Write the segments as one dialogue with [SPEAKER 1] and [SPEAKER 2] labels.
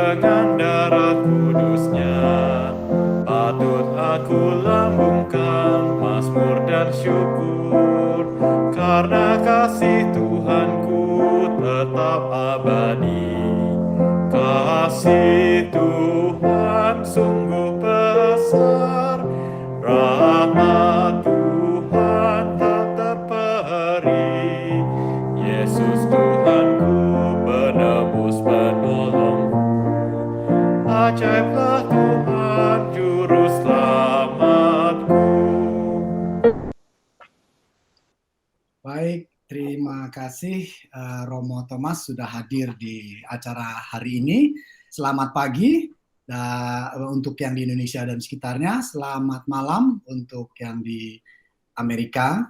[SPEAKER 1] dengan darah kudusnya. Patut aku lambungkan mazmur dan syukur, karena kasih Tuhanku tetap abadi. Kasih Tuhan sungguh besar, rahmat Tuhan tak terperi. Yesus Tuhanku, penebus penolongku, ajaiblah Tuhan juru selamatku.
[SPEAKER 2] Baik, terima kasih Romo Thomas sudah hadir di acara hari ini. Selamat pagi untuk yang di Indonesia dan sekitarnya. Selamat malam untuk yang di Amerika.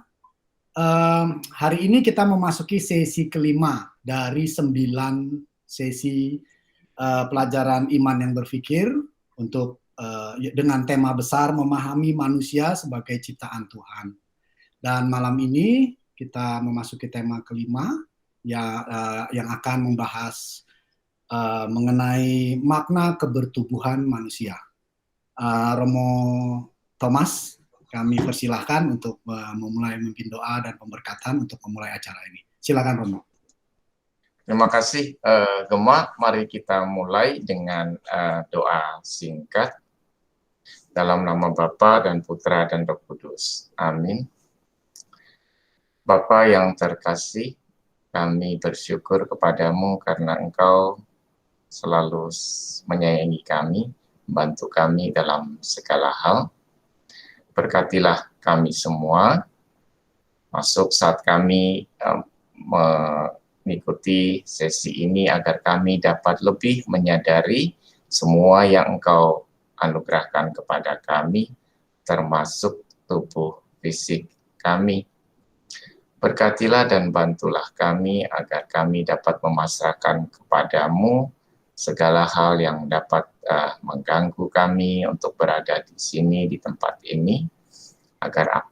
[SPEAKER 2] Hari ini kita memasuki sesi kelima dari 9 sesi pelajaran iman yang berpikir untuk dengan tema besar memahami manusia sebagai ciptaan Tuhan. Dan malam ini kita memasuki tema kelima yang akan membahas mengenai makna kebertubuhan manusia. Romo Thomas, kami persilahkan untuk memulai memimpin doa dan pemberkatan untuk memulai acara ini. Silakan Romo.
[SPEAKER 3] Terima kasih Gemma. Mari kita mulai dengan doa singkat dalam nama Bapa dan Putra dan Roh Kudus. Amin. Bapa yang terkasih, kami bersyukur kepadamu karena Engkau selalu menyayangi kami, membantu kami dalam segala hal. Berkatilah kami semua, masuk saat kami mengikuti sesi ini agar kami dapat lebih menyadari semua yang Engkau anugerahkan kepada kami, termasuk tubuh fisik kami. Berkatilah dan bantulah kami agar kami dapat memasrahkan kepadamu segala hal yang dapat mengganggu kami untuk berada di sini, di tempat ini, agar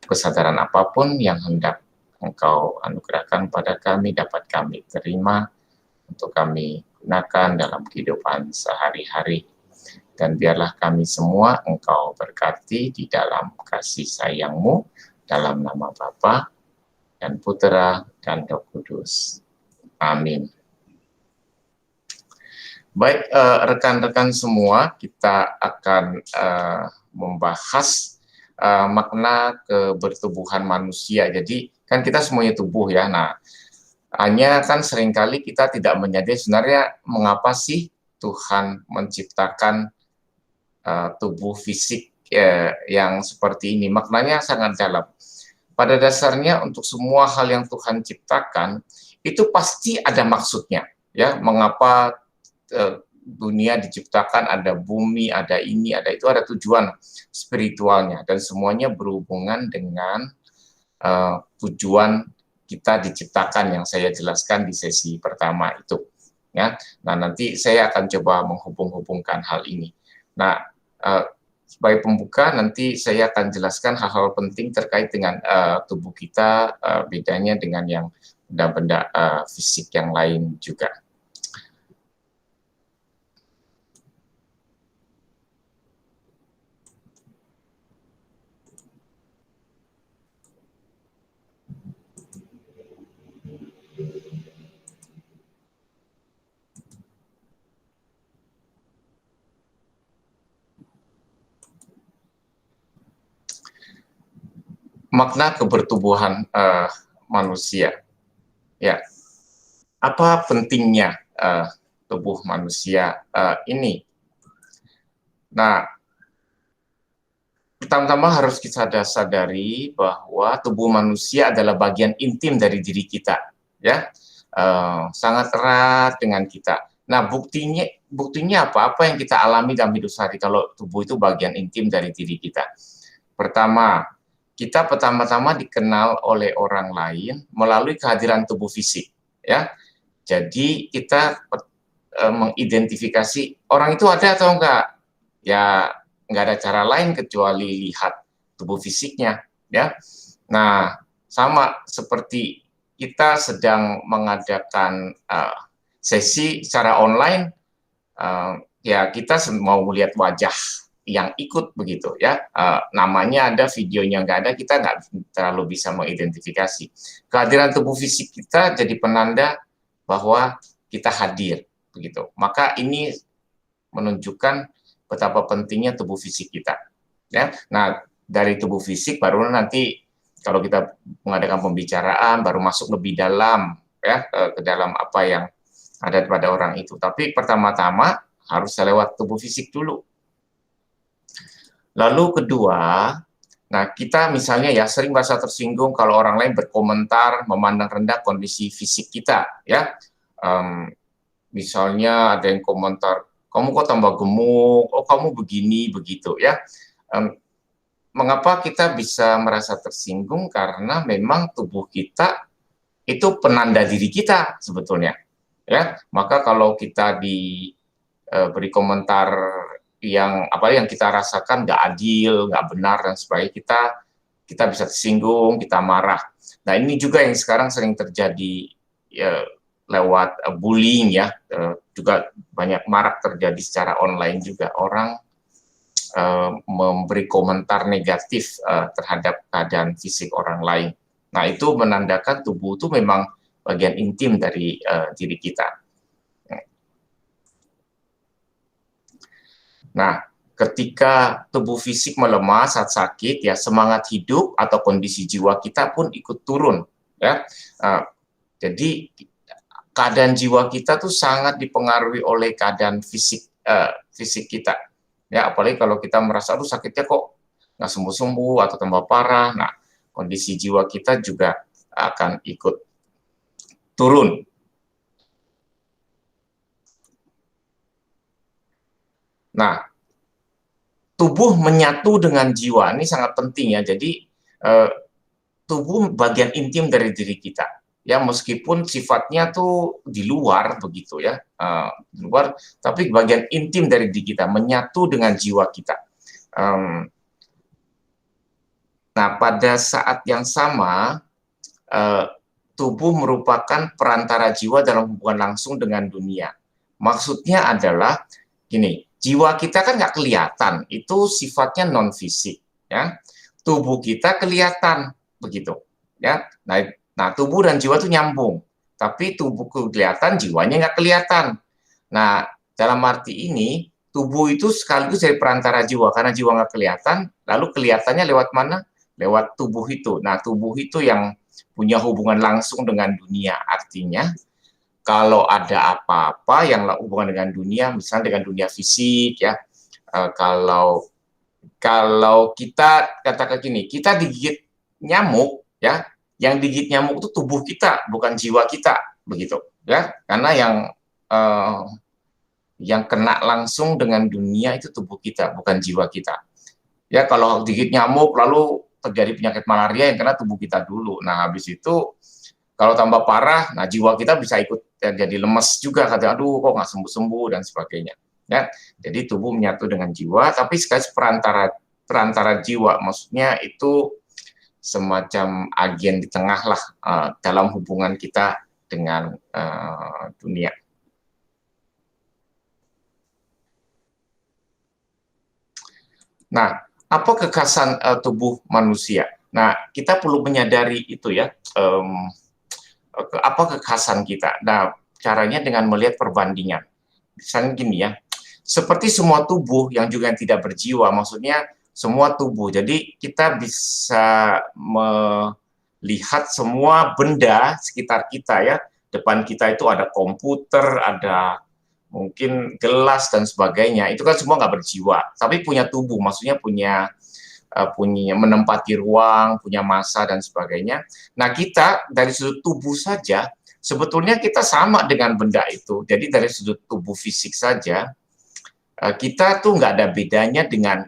[SPEAKER 3] kesadaran apapun yang hendak Engkau anugerahkan pada kami dapat kami terima untuk kami gunakan dalam kehidupan sehari-hari. Dan biarlah kami semua Engkau berkati di dalam kasih sayang-Mu, dalam nama Bapa dan Putra dan Roh Kudus. Amin. Baik, rekan-rekan semua, kita akan membahas makna kebertubuhan manusia. Jadi kan kita semuanya tubuh ya. Nah, hanya kan seringkali kita tidak menyadari sebenarnya mengapa sih Tuhan menciptakan tubuh fisik yang seperti ini. Maknanya sangat dalam. Pada dasarnya untuk semua hal yang Tuhan ciptakan itu pasti ada maksudnya, ya. Mengapa dunia diciptakan, ada bumi, ada ini, ada itu, ada tujuan spiritualnya dan semuanya berhubungan dengan tujuan kita diciptakan yang saya jelaskan di sesi pertama itu, ya. Nah, nanti saya akan coba menghubung-hubungkan hal ini. Nah, sebagai pembuka, nanti saya akan jelaskan hal-hal penting terkait dengan tubuh kita, bedanya dengan yang benda-benda fisik yang lain juga. Makna kebertubuhan manusia, ya. Apa pentingnya tubuh manusia ini? Nah, pertama-tama harus kita sadari bahwa tubuh manusia adalah bagian intim dari diri kita, ya, sangat erat dengan kita. Nah, buktinya apa? Apa yang kita alami dalam hidup sehari kalau tubuh itu bagian intim dari diri kita? Pertama, kita pertama-tama dikenal oleh orang lain melalui kehadiran tubuh fisik, ya. Jadi kita mengidentifikasi orang itu ada atau enggak, ya nggak ada cara lain kecuali lihat tubuh fisiknya, ya. Nah, sama seperti kita sedang mengadakan sesi secara online, ya kita mau melihat wajah yang ikut begitu ya. Namanya ada, videonya nggak ada, kita nggak terlalu bisa mengidentifikasi. Kehadiran tubuh fisik kita jadi penanda bahwa kita hadir begitu. Maka ini menunjukkan betapa pentingnya tubuh fisik kita. Ya, nah dari tubuh fisik baru nanti kalau kita mengadakan pembicaraan baru masuk lebih dalam ya ke dalam apa yang ada pada orang itu. Tapi pertama-tama harus lewat tubuh fisik dulu. Lalu kedua, nah kita misalnya ya sering merasa tersinggung kalau orang lain berkomentar memandang rendah kondisi fisik kita ya. Misalnya ada yang komentar, kamu kok tambah gemuk, oh kamu begini begitu ya. Mengapa kita bisa merasa tersinggung? Karena memang tubuh kita itu penanda diri kita sebetulnya ya. Maka kalau kita diberi komentar yang kita rasakan nggak adil, nggak benar dan sebagainya, kita bisa tersinggung, kita marah. Nah ini juga yang sekarang sering terjadi ya, lewat bullying ya, juga banyak marak terjadi secara online juga, orang memberi komentar negatif terhadap keadaan fisik orang lain. Nah itu menandakan tubuh itu memang bagian intim dari diri kita. Nah, ketika tubuh fisik melemah saat sakit, ya semangat hidup atau kondisi jiwa kita pun ikut turun. Ya, jadi keadaan jiwa kita tuh sangat dipengaruhi oleh keadaan fisik kita. Ya, apalagi kalau kita merasa, aduh sakitnya kok nggak sembuh-sembuh atau tambah parah. Nah, kondisi jiwa kita juga akan ikut turun. Nah, tubuh menyatu dengan jiwa ini sangat penting ya. Jadi tubuh bagian intim dari diri kita. Ya meskipun sifatnya tuh di luar begitu ya, di luar, tapi bagian intim dari diri kita menyatu dengan jiwa kita. Nah, pada saat yang sama tubuh merupakan perantara jiwa dalam hubungan langsung dengan dunia. Maksudnya adalah gini. Jiwa kita kan nggak kelihatan, itu sifatnya non fisik, ya. Tubuh kita kelihatan begitu, ya. Nah, tubuh dan jiwa itu nyambung, tapi tubuh kelihatan, jiwanya nggak kelihatan. Nah, dalam arti ini tubuh itu sekaligus dari perantara jiwa, karena jiwa nggak kelihatan, lalu kelihatannya lewat mana? Lewat tubuh itu. Nah, tubuh itu yang punya hubungan langsung dengan dunia, artinya kalau ada apa-apa yang hubungan dengan dunia, misalnya dengan dunia fisik ya, kalau kita katakan gini, kita digigit nyamuk ya, yang digigit nyamuk itu tubuh kita, bukan jiwa kita, begitu ya, karena yang kena langsung dengan dunia itu tubuh kita, bukan jiwa kita. Ya kalau digigit nyamuk lalu terjadi penyakit malaria yang kena tubuh kita dulu. Nah habis itu kalau tambah parah, nah jiwa kita bisa ikut jadi lemes juga, kata aduh kok nggak sembuh-sembuh dan sebagainya. Ya, jadi tubuh menyatu dengan jiwa, tapi sekali perantara jiwa, maksudnya itu semacam agen di tengah lah dalam hubungan kita dengan dunia. Nah, apa kekhasan tubuh manusia? Nah, kita perlu menyadari itu ya. Apa kekhasan kita? Nah, caranya dengan melihat perbandingan. Misalnya gini ya, seperti semua tubuh yang juga tidak berjiwa, maksudnya semua tubuh. Jadi kita bisa melihat semua benda sekitar kita ya. Depan kita itu ada komputer, ada mungkin gelas dan sebagainya. Itu kan semua nggak berjiwa, tapi punya tubuh, maksudnya punya menempati ruang, punya massa dan sebagainya. Nah, kita dari sudut tubuh saja, sebetulnya kita sama dengan benda itu. Jadi dari sudut tubuh fisik saja, kita tuh nggak ada bedanya dengan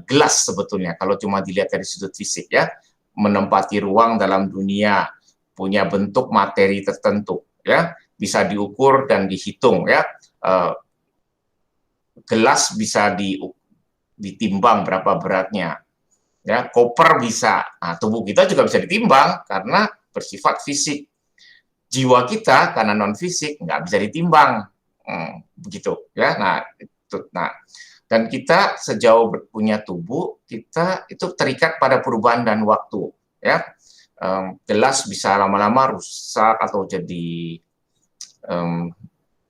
[SPEAKER 3] gelas sebetulnya, kalau cuma dilihat dari sudut fisik ya. Menempati ruang dalam dunia, punya bentuk materi tertentu, ya, bisa diukur dan dihitung ya. Gelas bisa ditimbang berapa beratnya. Ya, koper bisa. Nah, tubuh kita juga bisa ditimbang karena bersifat fisik. Jiwa kita karena non fisik nggak bisa ditimbang. begitu ya. Dan kita sejauh punya tubuh, kita itu terikat pada perubahan dan waktu ya. Gelas bisa lama-lama rusak atau jadi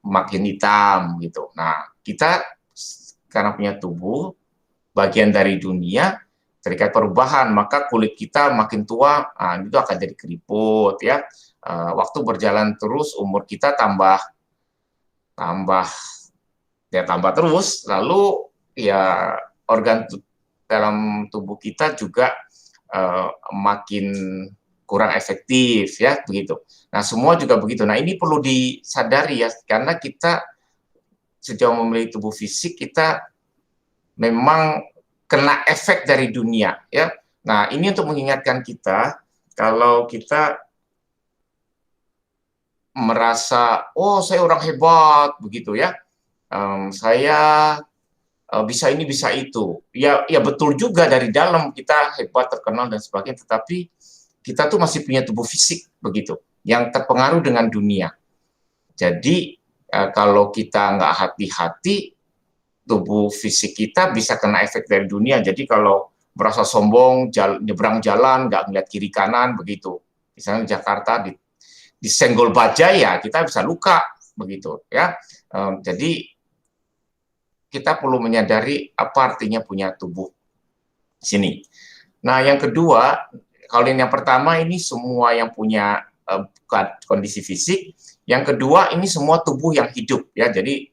[SPEAKER 3] makin hitam gitu. Nah, kita karena punya tubuh, bagian dari dunia terikat perubahan, maka kulit kita makin tua, itu akan jadi keriput ya. Waktu berjalan terus, umur kita tambah terus, lalu ya organ dalam tubuh kita juga makin kurang efektif ya begitu. Nah, semua juga begitu. Nah, ini perlu disadari ya, karena kita sejauh memiliki tubuh fisik, kita memang kena efek dari dunia ya. Nah, ini untuk mengingatkan kita kalau kita merasa oh saya orang hebat begitu ya, saya bisa ini bisa itu ya betul juga, dari dalam kita hebat, terkenal dan sebagainya, tetapi kita tuh masih punya tubuh fisik begitu yang terpengaruh dengan dunia. Jadi kalau kita nggak hati-hati, tubuh fisik kita bisa kena efek dari dunia. Jadi kalau merasa sombong, nyebrang jalan, nggak ngeliat kiri kanan begitu. Misalnya di Jakarta disenggol bajai ya kita bisa luka begitu ya. Jadi kita perlu menyadari apa artinya punya tubuh sini. Nah, yang kedua, kalau yang pertama ini semua yang punya kondisi fisik. Yang kedua ini semua tubuh yang hidup ya. Jadi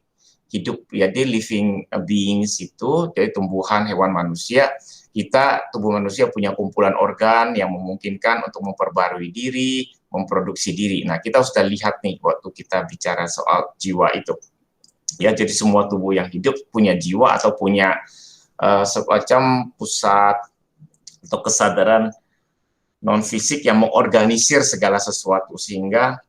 [SPEAKER 3] hidup ya, di living beings itu, jadi tumbuhan, hewan, manusia. Kita tubuh manusia punya kumpulan organ yang memungkinkan untuk memperbarui diri, memproduksi diri. Nah, kita sudah lihat nih waktu kita bicara soal jiwa itu. Ya, jadi semua tubuh yang hidup punya jiwa atau punya semacam pusat atau kesadaran non fisik yang mengorganisir segala sesuatu sehingga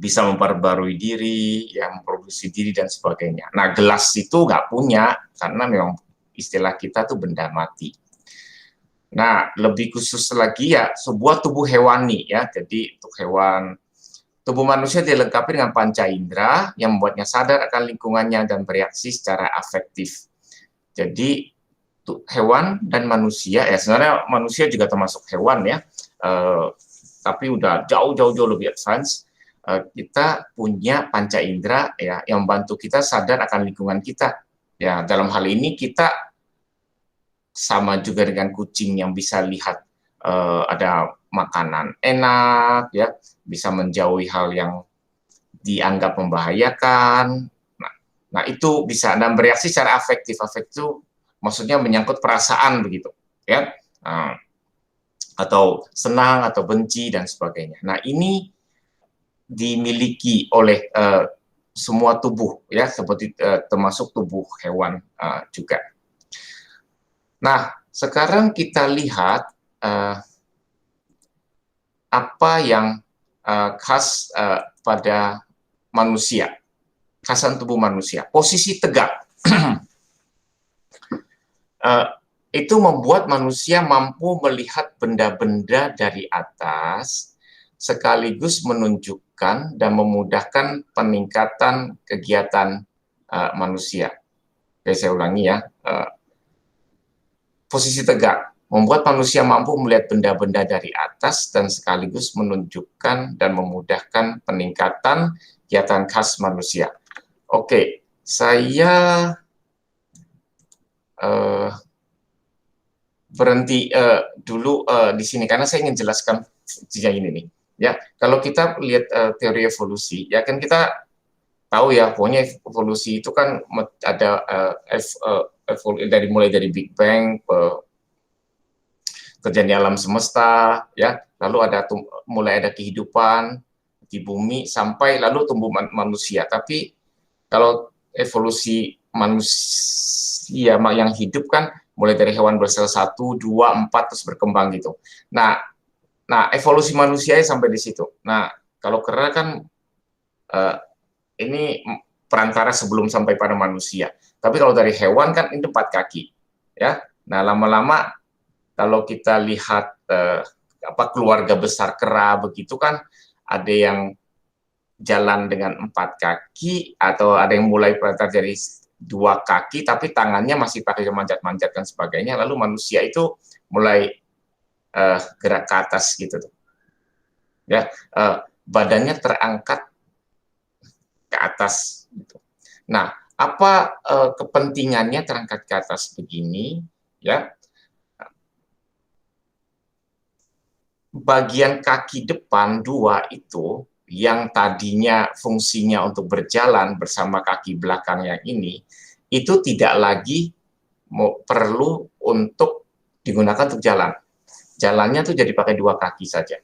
[SPEAKER 3] bisa memperbarui diri, yang memproduksi diri dan sebagainya. Nah, gelas itu nggak punya karena memang istilah kita tuh benda mati. Nah, lebih khusus lagi ya sebuah tubuh hewani ya. Jadi untuk hewan, tubuh manusia dilengkapi dengan panca indera yang membuatnya sadar akan lingkungannya dan bereaksi secara afektif. Jadi hewan dan manusia ya, sebenarnya manusia juga termasuk hewan ya, tapi udah jauh lebih advance. Kita punya panca indera ya yang membantu kita sadar akan lingkungan kita. Ya, dalam hal ini kita sama juga dengan kucing yang bisa lihat ada makanan enak ya, bisa menjauhi hal yang dianggap membahayakan. Nah, itu bisa, dan bereaksi secara afektif. Afektif itu maksudnya menyangkut perasaan begitu ya, atau senang atau benci dan sebagainya. Nah, ini dimiliki oleh semua tubuh ya, seperti termasuk tubuh hewan juga. Nah, sekarang kita lihat apa yang khas pada manusia, khasan tubuh manusia. Posisi tegak itu membuat manusia mampu melihat benda-benda dari atas, sekaligus menunjukkan dan memudahkan peningkatan kegiatan manusia. Oke, saya ulangi ya. Posisi tegak membuat manusia mampu melihat benda-benda dari atas dan sekaligus menunjukkan dan memudahkan peningkatan kegiatan khas manusia. Oke, saya berhenti dulu di sini karena saya ingin jelaskan yang ini nih. Ya, kalau kita lihat teori evolusi, ya kan kita tahu ya, pokoknya evolusi itu kan ada mulai dari Big Bang, terjadi alam semesta, ya, lalu mulai ada kehidupan di bumi sampai lalu tumbuh manusia. Tapi kalau evolusi manusia yang hidup kan mulai dari hewan bersel 1, 2, 4 terus berkembang gitu. Nah, evolusi manusia sampai di situ. Nah, kalau kera kan ini perantara sebelum sampai pada manusia. Tapi kalau dari hewan kan ini 4 kaki, ya. Nah, lama-lama kalau kita lihat keluarga besar kera begitu kan, ada yang jalan dengan 4 kaki, atau ada yang mulai berantar dari 2 kaki, tapi tangannya masih pakai manjat-manjat dan sebagainya. Lalu manusia itu mulai gerak ke atas gitu, ya, badannya terangkat ke atas. Gitu. Nah, apa kepentingannya terangkat ke atas begini? Ya, bagian kaki depan 2 itu yang tadinya fungsinya untuk berjalan bersama kaki belakang yang ini, itu tidak lagi perlu untuk digunakan untuk jalan. Jalannya tuh jadi pakai 2 kaki saja.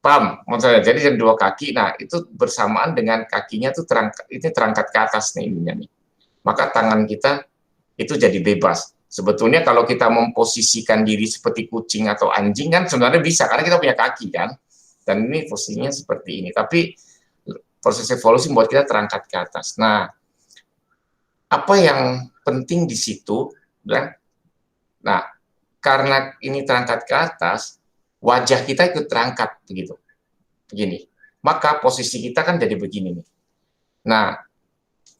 [SPEAKER 3] Paham? Maksudnya jadi 2 kaki, nah itu bersamaan dengan kakinya tuh terangkat ke atas nih ininya nih. Maka tangan kita itu jadi bebas. Sebetulnya kalau kita memposisikan diri seperti kucing atau anjing kan sebenarnya bisa, karena kita punya kaki kan. Dan ini posisinya seperti ini. Tapi proses evolusi membuat kita terangkat ke atas. Nah, apa yang penting di situ, ya? Nah, karena ini terangkat ke atas, wajah kita ikut terangkat begitu. Begini. Maka posisi kita kan jadi begini nih. Nah,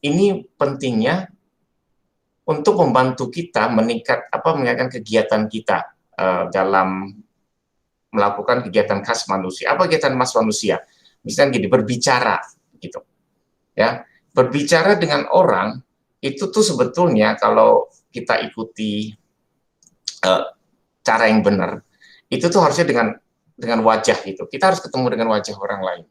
[SPEAKER 3] ini pentingnya untuk membantu kita meningkatkan kegiatan kita dalam melakukan kegiatan khas manusia. Apa kegiatan khas manusia? Misalnya gini, berbicara gitu. Ya, berbicara dengan orang itu tuh sebetulnya kalau kita ikuti cara yang benar, itu tuh harusnya dengan wajah gitu. Kita harus ketemu dengan wajah orang lain.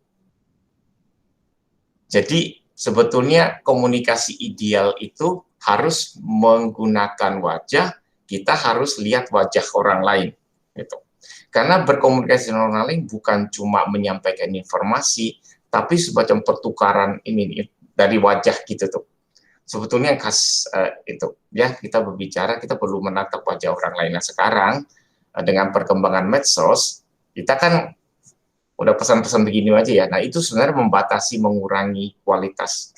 [SPEAKER 3] Jadi sebetulnya komunikasi ideal itu harus menggunakan wajah, kita harus lihat wajah orang lain. Gitu. Karena berkomunikasi dengan orang lain bukan cuma menyampaikan informasi, tapi semacam pertukaran ini dari wajah gitu tuh. Sebetulnya yang khas itu, ya kita berbicara, kita perlu menatap wajah orang lain. Nah sekarang dengan perkembangan medsos, kita kan udah pesan-pesan begini aja ya. Nah itu sebenarnya membatasi, mengurangi kualitas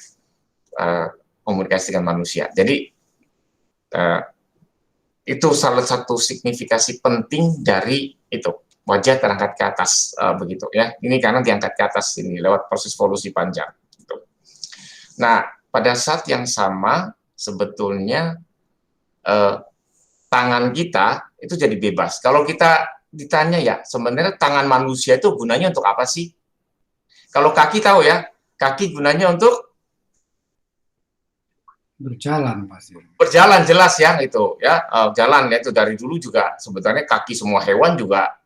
[SPEAKER 3] komunikasi dengan manusia. Jadi itu salah satu signifikasi penting dari itu wajah terangkat ke atas begitu ya. Ini karena diangkat ke atas ini lewat proses evolusi panjang. Gitu. Nah pada saat yang sama sebetulnya tangan kita itu jadi bebas. Kalau kita ditanya ya sebenarnya tangan manusia itu gunanya untuk apa sih? Kalau kaki tahu ya, kaki gunanya untuk
[SPEAKER 2] berjalan pasti.
[SPEAKER 3] Berjalan jelas ya itu ya, jalan ya itu dari dulu juga sebetulnya kaki semua hewan juga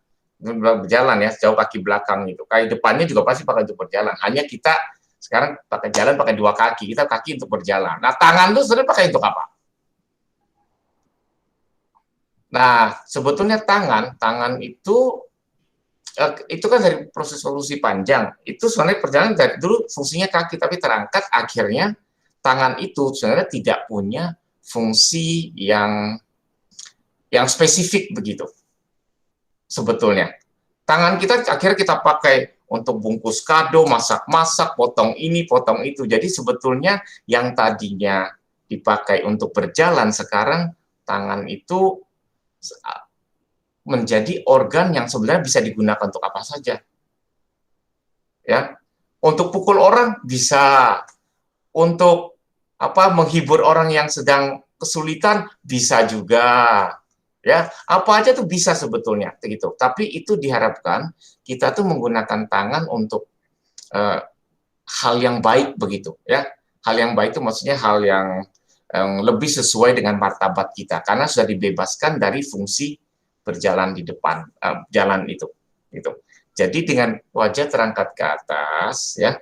[SPEAKER 3] berjalan ya, jauh kaki belakang itu. Kaki depannya juga pasti pakai untuk berjalan. Hanya kita sekarang pakai jalan pakai 2 kaki, kita kaki untuk berjalan. Nah, tangan itu sebenarnya pakai untuk apa? Nah, sebetulnya tangan itu kan dari proses evolusi panjang. Itu sebenarnya perjalanan dari dulu fungsinya kaki, tapi terangkat akhirnya tangan itu sebenarnya tidak punya fungsi yang spesifik begitu. Sebetulnya. Tangan kita akhirnya kita pakai untuk bungkus kado, masak-masak, potong ini, potong itu. Jadi sebetulnya yang tadinya dipakai untuk berjalan, sekarang tangan itu menjadi organ yang sebenarnya bisa digunakan untuk apa saja. Ya. Untuk pukul orang bisa, untuk menghibur orang yang sedang kesulitan bisa juga. Ya, apa aja tuh bisa sebetulnya gitu. Tapi itu diharapkan kita tuh menggunakan tangan untuk hal yang baik begitu, ya. Hal yang baik itu maksudnya hal yang lebih sesuai dengan martabat kita karena sudah dibebaskan dari fungsi berjalan di depan jalan itu gitu. Jadi dengan wajah terangkat ke atas ya,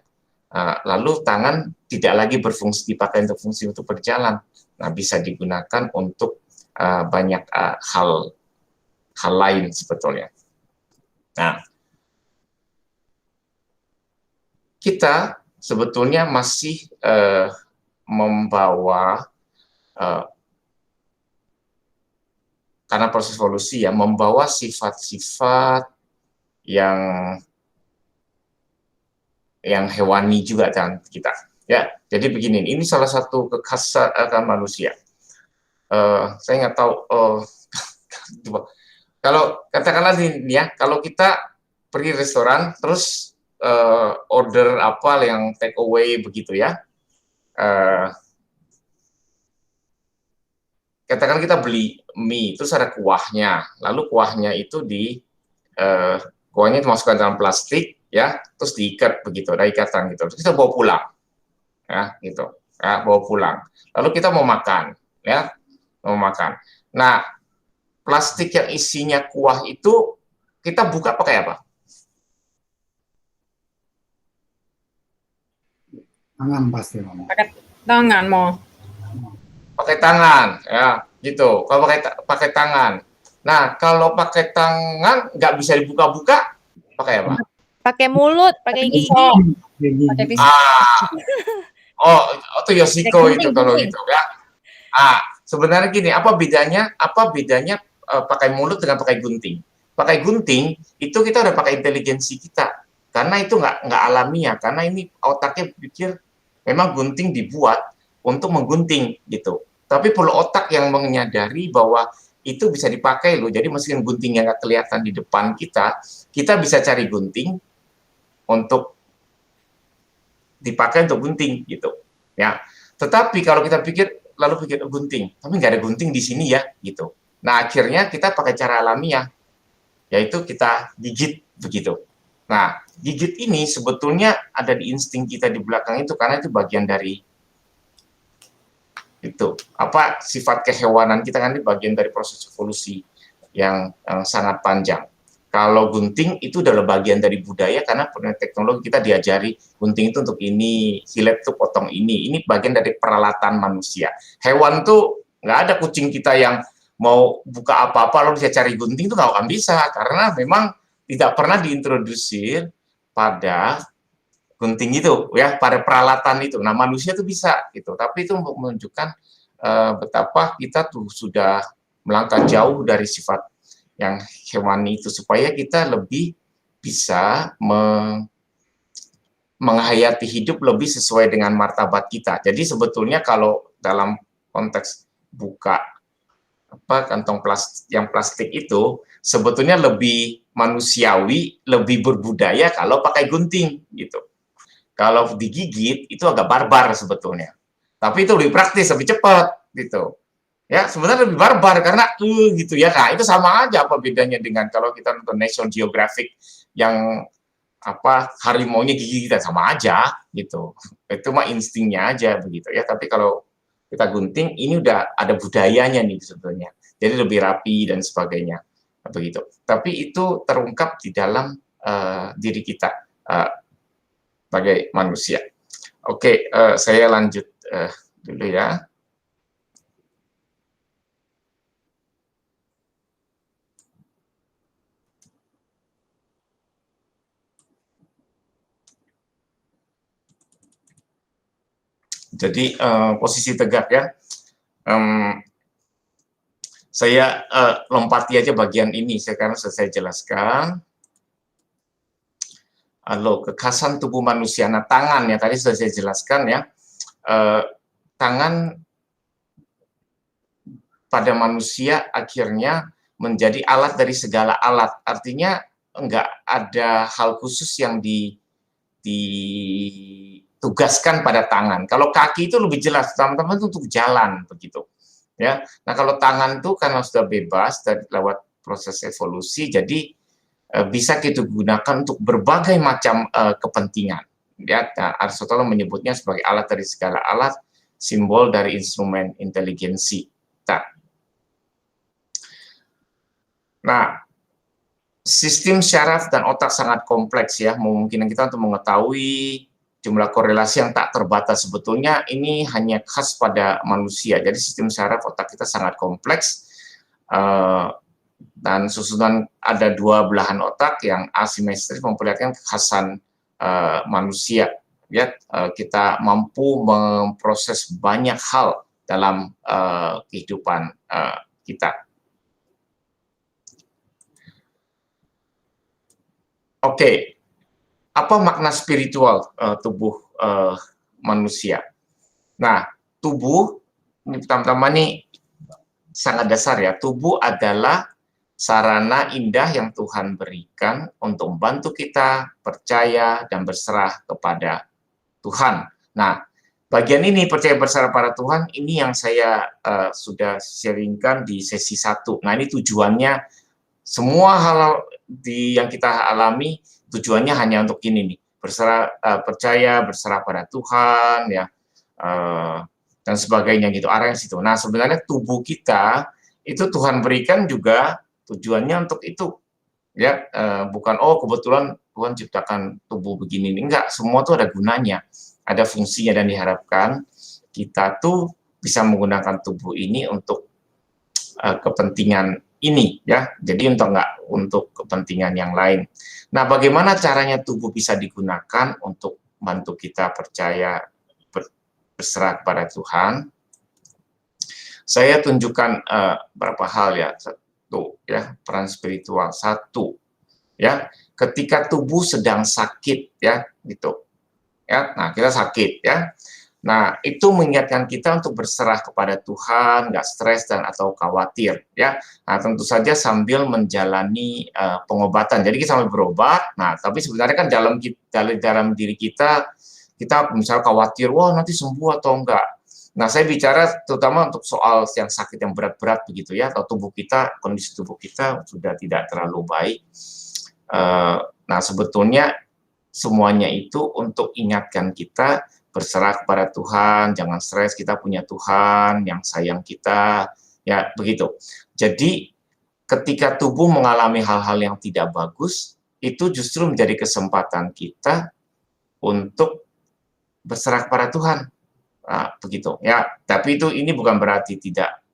[SPEAKER 3] lalu tangan tidak lagi berfungsi dipakai untuk fungsi untuk berjalan. Nah, bisa digunakan untuk banyak hal lain sebetulnya. Nah, kita sebetulnya masih membawa karena proses evolusi ya, membawa sifat-sifat yang hewani juga kan kita. Ya, jadi begini, ini salah satu kekhasan manusia. Saya nggak tahu. Kalau katakanlah ini ya, kalau kita pergi restoran, terus order apa yang take away begitu ya. Katakan kita beli mie, terus ada kuahnya, lalu kuahnya itu kuahnya dimasukkan dalam plastik, ya, terus diikat begitu, ada ikatan gitu, terus kita bawa pulang, ya, gitu, ya, bawa pulang. Lalu kita mau makan, ya, mau makan. Nah, plastik yang isinya kuah itu kita buka pakai apa?
[SPEAKER 2] Tangan pasti, Romo.
[SPEAKER 4] Pakai tangan mau.
[SPEAKER 3] Pakai tangan, ya, gitu. Kalau pakai tangan. Nah, kalau pakai tangan nggak bisa dibuka-buka, pakai apa?
[SPEAKER 5] Pakai mulut, pakai gigi.
[SPEAKER 4] Pakai pisau.
[SPEAKER 3] Itu Yoshiko
[SPEAKER 4] Pakai
[SPEAKER 3] itu
[SPEAKER 4] gunting,
[SPEAKER 3] kalau
[SPEAKER 4] gunting.
[SPEAKER 3] gitu ya. Sebenarnya gini, apa bedanya pakai mulut dengan pakai gunting? Pakai gunting itu kita udah pakai inteligensi kita, karena itu nggak alamiah, karena ini otaknya pikir memang gunting dibuat untuk menggunting gitu. Tapi perlu otak yang menyadari bahwa itu bisa dipakai loh. Jadi meskipun guntingnya nggak kelihatan di depan kita bisa cari gunting untuk dipakai untuk gunting gitu. Ya. Tetapi kalau kita lalu pikir gunting, tapi nggak ada gunting di sini ya gitu. Nah akhirnya kita pakai cara alamiah, yaitu kita gigit begitu. Nah gigit ini sebetulnya ada di insting kita di belakang itu, karena itu bagian dari itu sifat kehewanan kita, kan ini bagian dari proses evolusi yang sangat panjang. Kalau gunting itu adalah bagian dari budaya, karena teknologi kita diajari gunting itu untuk ini, silet itu potong ini bagian dari peralatan manusia. Hewan tuh nggak ada kucing kita yang mau buka apa-apa lalu bisa cari gunting, itu nggak akan bisa, karena memang tidak pernah diintrodusir pada gunting itu, ya, pada peralatan itu. Nah manusia tuh bisa gitu, tapi itu untuk menunjukkan betapa kita tuh sudah melangkah jauh dari sifat yang hewani itu, supaya kita lebih bisa menghayati hidup lebih sesuai dengan martabat kita. Jadi sebetulnya kalau dalam konteks buka kantong plastik itu sebetulnya lebih manusiawi, lebih berbudaya kalau pakai gunting gitu. Kalau digigit itu agak barbar sebetulnya, tapi itu lebih praktis, lebih cepat gitu. Ya sebenarnya lebih barbar karena gitu ya. Nah itu sama aja, apa bedanya dengan kalau kita nonton National Geographic yang harimaunya gigi kita, sama aja gitu. Itu mah instingnya aja begitu ya. Tapi kalau kita gunting, ini udah ada budayanya nih sebetulnya. Jadi lebih rapi dan sebagainya begitu. Tapi itu terungkap di dalam diri kita sebagai manusia. Oke, saya lanjut dulu ya. Jadi posisi tegak ya. Saya lompati aja bagian ini sekarang saya jelaskan. Kekhasan tubuh manusia. Nah, tangan ya tadi sudah saya jelaskan ya. Tangan pada manusia akhirnya menjadi alat dari segala alat. Artinya enggak ada hal khusus yang ditugaskan pada tangan. Kalau kaki itu lebih jelas, teman-teman itu untuk jalan begitu. Ya. Nah, kalau tangan itu karena sudah bebas dari lewat proses evolusi, jadi bisa kita gunakan untuk berbagai macam kepentingan. Ya, nah, Aristoteles menyebutnya sebagai alat dari segala alat, simbol dari instrumen inteligensi. Nah, sistem syaraf dan otak sangat kompleks ya, memungkinkan kita untuk mengetahui jumlah korelasi yang tak terbatas. Sebetulnya ini hanya khas pada manusia. Jadi sistem syaraf otak kita sangat kompleks. Dan susunan ada dua belahan otak yang asimetris memperlihatkan kekhasan manusia. Ya, kita mampu memproses banyak hal dalam kehidupan kita. Oke, apa makna spiritual tubuh manusia? Nah, tubuh ini pertama-tama nih sangat dasar ya. Tubuh adalah sarana indah yang Tuhan berikan untuk membantu kita percaya dan berserah kepada Tuhan. Nah, bagian ini percaya berserah pada Tuhan, ini yang saya sudah sharingkan di sesi 1. Nah, ini tujuannya, semua hal yang kita alami, tujuannya hanya untuk ini nih, percaya, berserah pada Tuhan, ya, dan sebagainya gitu, arahnya situ. Nah, sebenarnya tubuh kita, itu Tuhan berikan juga tujuannya untuk itu, ya, bukan kebetulan Tuhan ciptakan tubuh begini, enggak, semua tuh ada gunanya, ada fungsinya, dan diharapkan kita tuh bisa menggunakan tubuh ini untuk kepentingan ini, ya, jadi untuk kepentingan yang lain. Nah, bagaimana caranya tubuh bisa digunakan untuk bantu kita percaya, berserah kepada Tuhan? Saya tunjukkan beberapa hal, ya. Ya, peran spiritual. 1, ya, ketika tubuh sedang sakit, ya, gitu, ya, nah kita sakit, ya, nah itu mengingatkan kita untuk berserah kepada Tuhan, nggak stres dan atau khawatir, ya. Nah, tentu saja sambil menjalani pengobatan. Jadi kita sambil berobat, nah tapi sebenarnya kan dalam diri kita misalnya khawatir, wah nanti sembuh atau enggak. Nah, saya bicara terutama untuk soal yang sakit yang berat-berat begitu, ya, atau kondisi tubuh kita sudah tidak terlalu baik. Nah, sebetulnya semuanya itu untuk ingatkan kita berserah kepada Tuhan, jangan stres, kita punya Tuhan yang sayang kita, ya, begitu. Jadi, ketika tubuh mengalami hal-hal yang tidak bagus, itu justru menjadi kesempatan kita untuk berserah kepada Tuhan. Nah, begitu, ya. Tapi ini bukan berarti tidak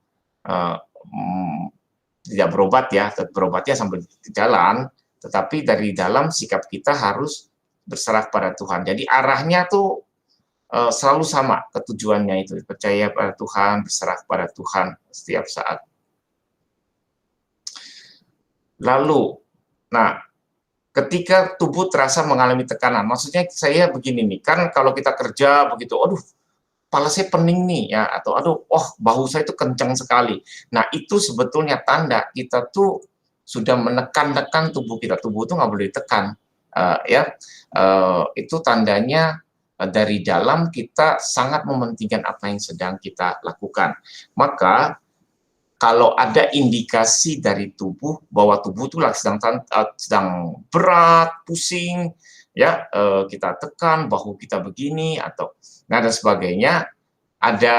[SPEAKER 3] berobat, ya. Berobatnya sambil jalan, tetapi dari dalam sikap kita harus berserah pada Tuhan. Jadi arahnya tuh selalu sama, ketujuannya itu percaya pada Tuhan, berserah pada Tuhan setiap saat. Lalu, nah, ketika tubuh terasa mengalami tekanan, maksudnya saya begini nih, kan kalau kita kerja begitu, aduh, kepala saya pening nih, ya, atau aduh, bahu saya itu kencang sekali. Nah, itu sebetulnya tanda kita tuh sudah menekan-nekan tubuh kita. Tubuh itu nggak boleh ditekan, ya. Itu tandanya dari dalam kita sangat mementingkan apa yang sedang kita lakukan. Maka kalau ada indikasi dari tubuh bahwa tubuh itu sedang berat, pusing, ya, kita tekan bahu kita begini atau dan sebagainya, ada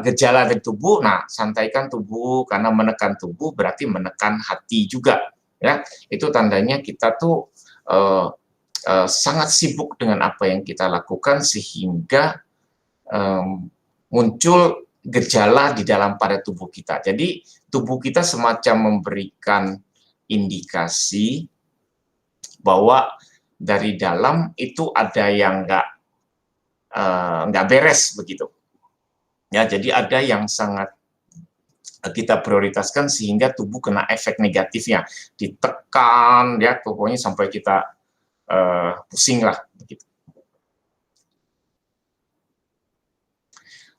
[SPEAKER 3] gejala dari tubuh, nah santaikan tubuh, karena menekan tubuh berarti menekan hati juga, ya. Itu tandanya kita tuh sangat sibuk dengan apa yang kita lakukan sehingga muncul gejala di dalam pada tubuh kita. Jadi tubuh kita semacam memberikan indikasi bahwa dari dalam itu ada yang nggak beres begitu, ya. Jadi ada yang sangat kita prioritaskan sehingga tubuh kena efek negatifnya, ditekan, ya, pokoknya sampai kita pusing lah begitu.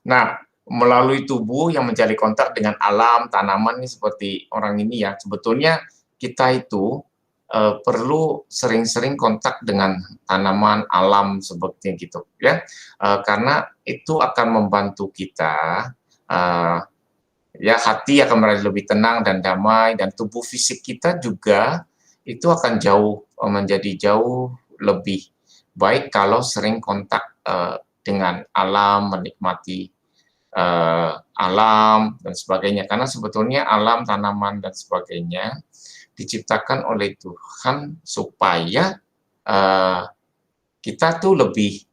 [SPEAKER 3] Nah, melalui tubuh yang menjadi kontak dengan alam, tanaman nih, seperti orang ini, ya, sebetulnya kita itu perlu sering-sering kontak dengan tanaman, alam, seperti gitu, ya, karena itu akan membantu kita, ya, hati akan menjadi lebih tenang dan damai, dan tubuh fisik kita juga itu akan menjadi jauh lebih baik kalau sering kontak dengan alam, menikmati alam dan sebagainya, karena sebetulnya alam, tanaman dan sebagainya diciptakan oleh Tuhan supaya kita tuh lebih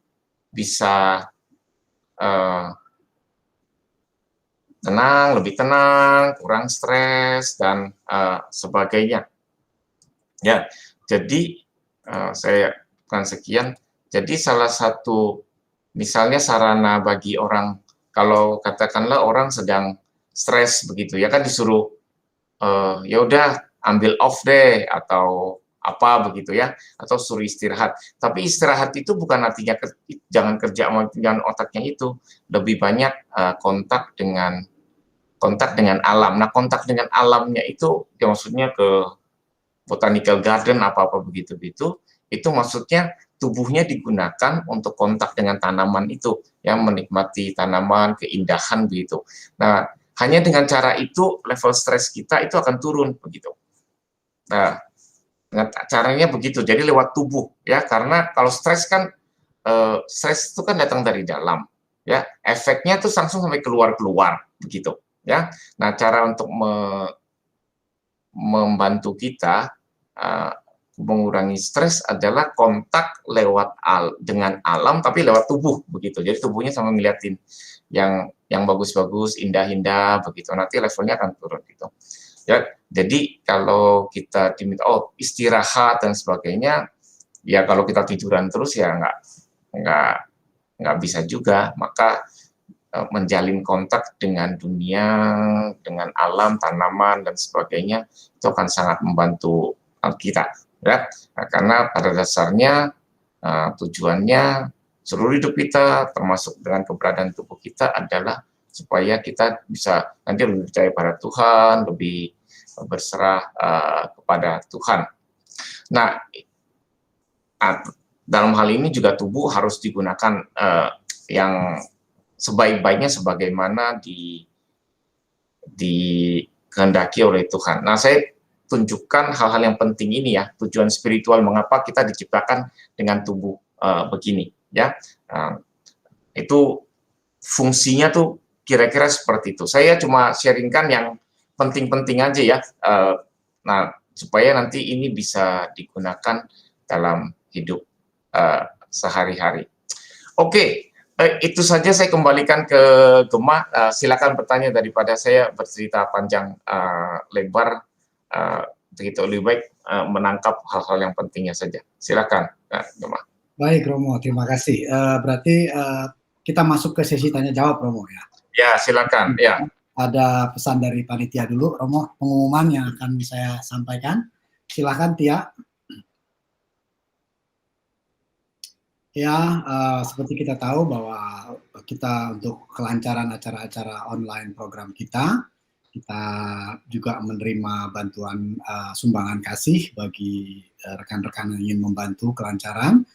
[SPEAKER 3] bisa lebih tenang, kurang stres dan sebagainya, ya. Jadi saya akan sekian. Jadi salah satu misalnya sarana bagi orang, kalau katakanlah orang sedang stres begitu, ya, kan disuruh ya udah ambil off deh atau apa begitu, ya, atau suruh istirahat. Tapi istirahat itu bukan artinya jangan kerja dengan otaknya, itu lebih banyak kontak dengan kontak dengan alam. Nah, kontak dengan alamnya itu ya maksudnya ke botanical garden apa-apa begitu-begitu, itu maksudnya tubuhnya digunakan untuk kontak dengan tanaman itu, yang menikmati tanaman, keindahan begitu. Nah, hanya dengan cara itu level stres kita itu akan turun begitu. Nah, dengan caranya begitu. Jadi lewat tubuh ya, karena kalau stres kan stres itu kan datang dari dalam ya. Efeknya tuh langsung sampai keluar-keluar begitu ya. Nah, cara untuk membantu kita mengurangi stres adalah kontak lewat dengan alam tapi lewat tubuh begitu. Jadi tubuhnya sama ngeliatin yang bagus-bagus, indah-indah begitu. Nanti levelnya akan turun gitu. Ya, jadi kalau kita diminta istirahat dan sebagainya, ya kalau kita tiduran terus ya nggak bisa juga. Maka menjalin kontak dengan dunia, dengan alam, tanaman dan sebagainya itu akan sangat membantu kita, ya. Nah, karena pada dasarnya tujuannya seluruh hidup kita, termasuk dengan keberadaan tubuh kita adalah supaya kita bisa nanti lebih percaya pada Tuhan, lebih berserah kepada Tuhan. Nah, dalam hal ini juga tubuh harus digunakan yang sebaik-baiknya sebagaimana dikehendaki oleh Tuhan. Nah, saya tunjukkan hal-hal yang penting ini ya, tujuan spiritual mengapa kita diciptakan dengan tubuh begini ya. Itu fungsinya tuh kira-kira seperti itu. Saya cuma sharingkan yang penting-penting aja ya. Nah, supaya nanti ini bisa digunakan dalam hidup sehari-hari. Oke. Itu saja, saya kembalikan ke Gemma. Silakan bertanya daripada saya bercerita panjang lebar. Begitu lebih baik menangkap hal-hal yang pentingnya saja. Silakan, Gemma.
[SPEAKER 2] Baik, Romo, terima kasih. Berarti kita masuk ke sesi tanya jawab, Romo ya.
[SPEAKER 3] Ya, silakan. Ya.
[SPEAKER 2] Ada pesan dari panitia dulu, Romo, pengumuman yang akan saya sampaikan. Silakan, Tia. Ya, seperti kita tahu bahwa kita untuk kelancaran acara-acara online program kita juga menerima bantuan sumbangan kasih bagi rekan-rekan yang ingin membantu kelancaran.